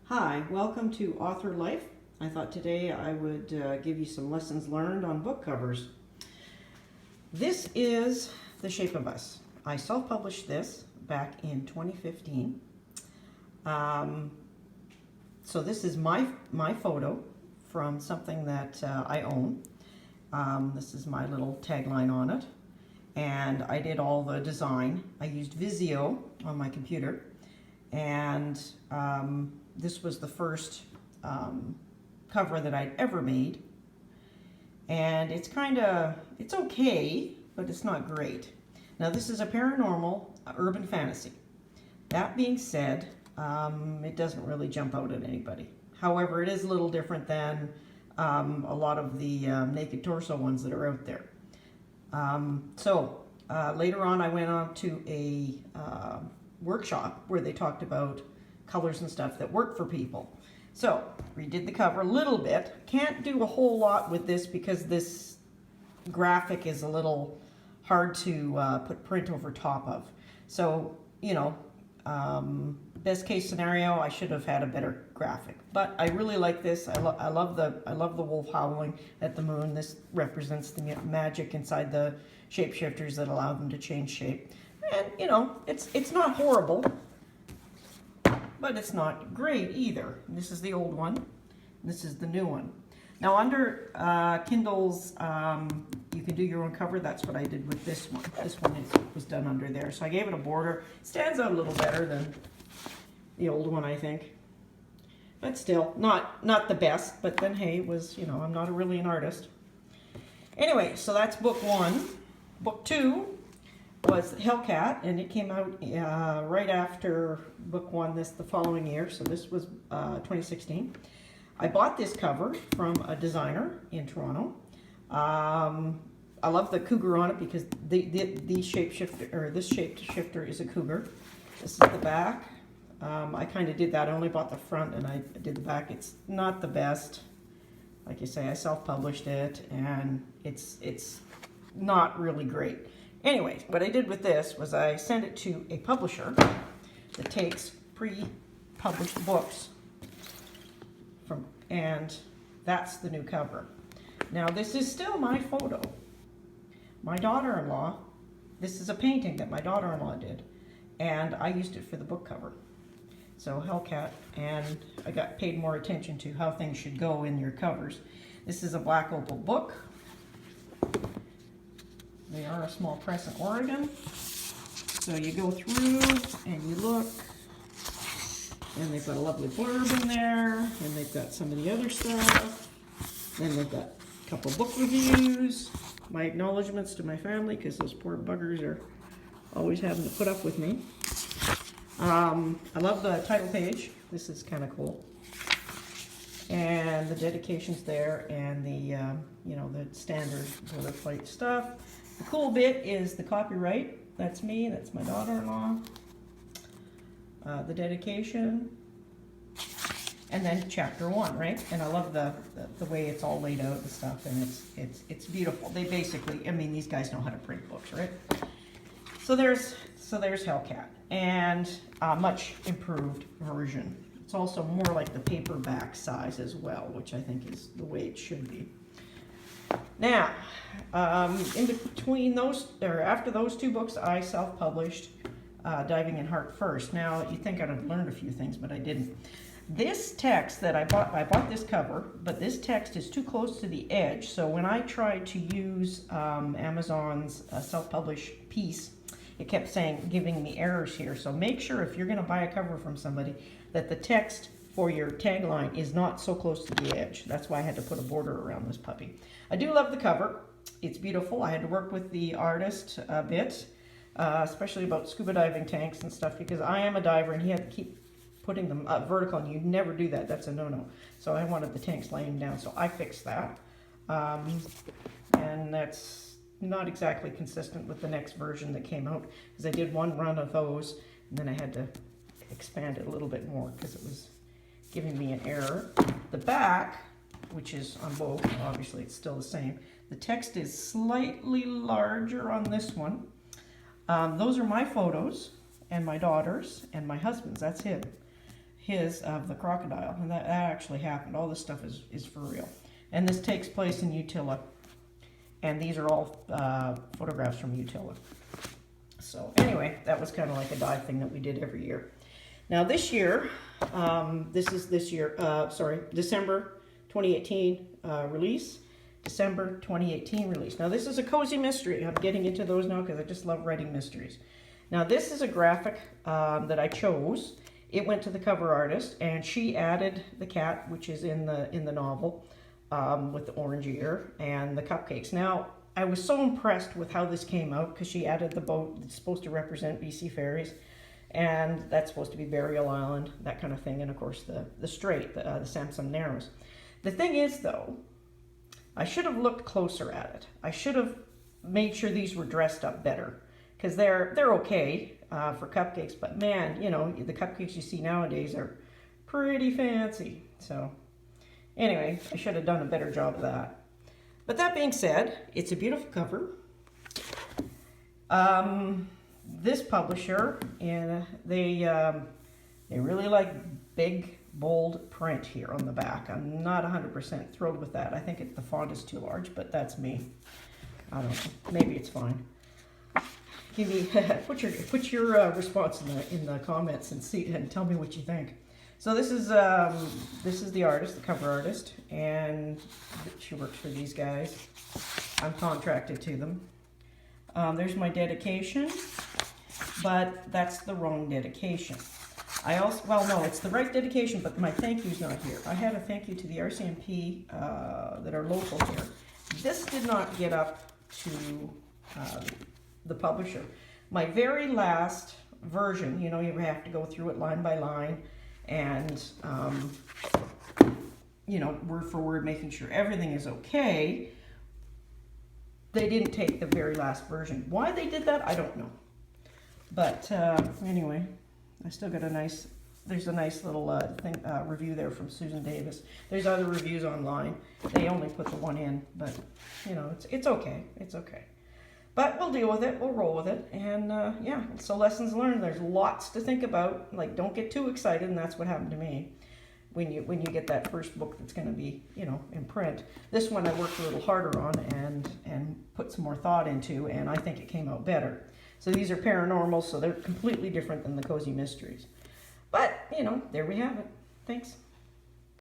Hi, welcome to Author Life. I thought today I would give you some lessons learned on book covers. This is The Shape of Us. I self-published this back in 2015. So this is my photo from something that I own. This is my little tagline on it. And I did all the design. I used Visio on my computer. And this was the first cover that I'd ever made. And it's okay, but it's not great. Now this is a paranormal urban fantasy. That being said, it doesn't really jump out at anybody. However, it is a little different than a lot of the naked torso ones that are out there. Later on I went on to a workshop where they talked about colors and stuff that work for people. So, redid the cover a little bit. Can't do a whole lot with this because this graphic is a little hard to put print over top of. So, best case scenario, I should have had a better graphic. But I really like this. I love the wolf howling at the moon. This represents the magic inside the shapeshifters that allow them to change shape. And, it's not horrible, but it's not great either. This is the old one. This is the new one. Now under Kindle's, you can do your own cover. That's what I did with this one. This one was done under there. So I gave it a border. Stands out a little better than the old one, I think. But still, not the best. But then, hey, it was, I'm not really an artist. Anyway, so that's book one. Book two was Hellcat, and it came out right after book one the following year, so this was 2016. I bought this cover from a designer in Toronto. I love the cougar on it because this shapeshifter is a cougar. This is the back. I kind of did that. I only bought the front and I did the back. It's not the best. Like you say, I self-published it, and it's not really great. Anyway, what I did with this was I sent it to a publisher that takes pre-published books and that's the new cover. Now this is still my photo. My daughter-in-law, this is a painting that my daughter-in-law did, and I used it for the book cover. So Hellcat, and I got paid more attention to how things should go in your covers. This is a black opal book. They are a small press in Oregon. So you go through and you look, and they've got a lovely blurb in there, and they've got some of the other stuff. Then they've got a couple book reviews, my acknowledgments to my family, because those poor buggers are always having to put up with me. I love the title page. This is kind of cool. And the dedications there, and the, the standard boilerplate stuff. The cool bit is the copyright. That's me, that's my daughter-in-law. The dedication. And then chapter one, right? And I love the way it's all laid out and stuff, and it's beautiful. They basically, these guys know how to print books, right? So there's Hellcat, and a much improved version. It's also more like the paperback size as well, which I think is the way it should be. Now, in between those, or after those two books, I self-published Diving in Heart First. Now, you'd think I'd have learned a few things, but I didn't. This text that I bought this cover, but this text is too close to the edge, so when I tried to use Amazon's self-published piece, it kept giving me errors here. So make sure if you're going to buy a cover from somebody that the text for your tagline is not so close to the edge. That's why I had to put a border around this puppy. I do love the cover. It's beautiful. I had to work with the artist a bit, especially about scuba diving tanks and stuff, because I am a diver and he had to keep putting them vertical, and you never do that. That's a no-no. So I wanted the tanks laying down, so I fixed that. And that's not exactly consistent with the next version that came out, because I did one run of those, and then I had to expand it a little bit more because it was giving me an error. The back, which is on both, obviously it's still the same. The text is slightly larger on this one. Those are my photos, and my daughter's, and my husband's. That's him. his of the crocodile, and that actually happened. All this stuff is for real. And this takes place in Utila. And these are all photographs from Utila. So anyway, that was kind of like a die thing that we did every year. Now this year, December 2018 release. December 2018 release. Now this is a cozy mystery. I'm getting into those now because I just love writing mysteries. Now this is a graphic that I chose. It went to the cover artist, and she added the cat, which is in the novel, with the orange ear and the cupcakes. Now I was so impressed with how this came out because she added the boat that's supposed to represent BC Ferries, and that's supposed to be Burial Island, that kind of thing, and of course the strait, the Samson Narrows. The thing is though, I should have looked closer at it. I should have made sure these were dressed up better, because they're okay for cupcakes, but man, you know, the cupcakes you see nowadays are pretty fancy. So anyway, I should have done a better job of that. But that being said, it's a beautiful cover. This publisher, they really like big, bold print here on the back. I'm not 100% thrilled with that. I think the font is too large, but that's me. I don't know. Maybe it's fine. Give me put your response in the comments and tell me what you think. So this is the artist, the cover artist, and she works for these guys. I'm contracted to them. There's my dedication, but that's the wrong dedication. I also, well, no, it's the right dedication, but my thank you's not here. I had a thank you to the RCMP that are local here. This did not get up to the publisher. My very last version, you know, you have to go through it line by line and, you know, word for word, making sure everything is okay. They didn't take the very last version. Why they did that, I don't know. But anyway, I still got there's a nice little review there from Susan Davis. There's other reviews online. They only put the one in, but you know, it's okay. It's okay. But we'll deal with it. We'll roll with it. And yeah, so lessons learned. There's lots to think about. Like, don't get too excited, and that's what happened to me when you get that first book that's going to be, you know, in print. This one I worked a little harder on and put some more thought into, and I think it came out better. So these are paranormal, so they're completely different than the Cozy Mysteries. But, you know, there we have it. Thanks.